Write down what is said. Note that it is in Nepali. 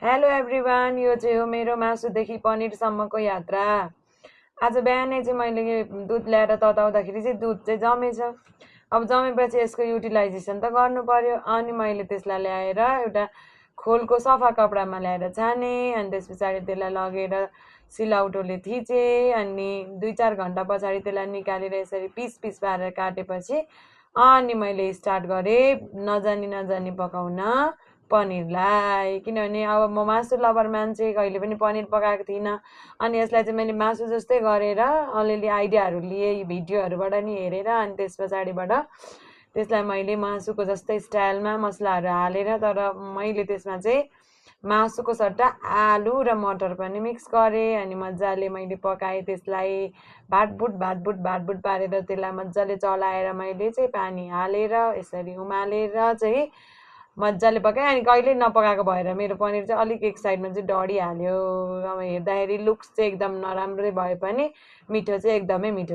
हेलो एभ्रिवान, यो चाहिँ हो मेरो मासुदेखि पनिरसम्मको यात्रा। आज बिहानै चाहिँ मैले दुध ल्याएर तताउँदाखेरि चाहिँ दुध चाहिँ जमेछ। अब जमेपछि यसको युटिलाइजेसन त गर्नु पर्यो। अनि मैले त्यसलाई ल्याएर एउटा खोलको सफा कपडामा ल्याएर छाने। अनि त्यस पछाडि त्यसलाई लगेर सिलौटोले थिचेँ। अनि 2-4 घन्टा पछाडि त्यसलाई निकालेर यसरी पिस पिस पारेर काटेपछि अनि मैले स्टार्ट गरेँ नजानी पकाउन पनिरलाई। किनभने अब म मासु लभर मान्छे, कहिले पनि पनिर पकाएको थिइनँ। अनि यसलाई चाहिँ मैले मासु जस्तै गरेर अलिअलि आइडियाहरू लिएँ भिडियोहरूबाट नि हेरेर। अनि त्यस पछाडिबाट त्यसलाई मैले मासुको जस्तै स्टाइलमा मसलाहरू हालेर, तर मैले त्यसमा चाहिँ मासुको सट्टा आलु र मटर पनि मिक्स गरेँ। अनि मजाले मैले पकाएँ त्यसलाई। भाटभुट पारेर त्यसलाई मजाले चलाएर मैले चाहिँ पानी हालेर यसरी उमालेर चाहिँ मजाले पकाएँ। अनि कहिल्यै नपकाएको भएर मेरो पनिर चाहिँ अलिक एक साइडमा चाहिँ डढिहाल्यो। अब हेर्दाखेरि लुक्स चाहिँ एकदम नराम्रै भए पनि मिठो चाहिँ एकदमै मिठो।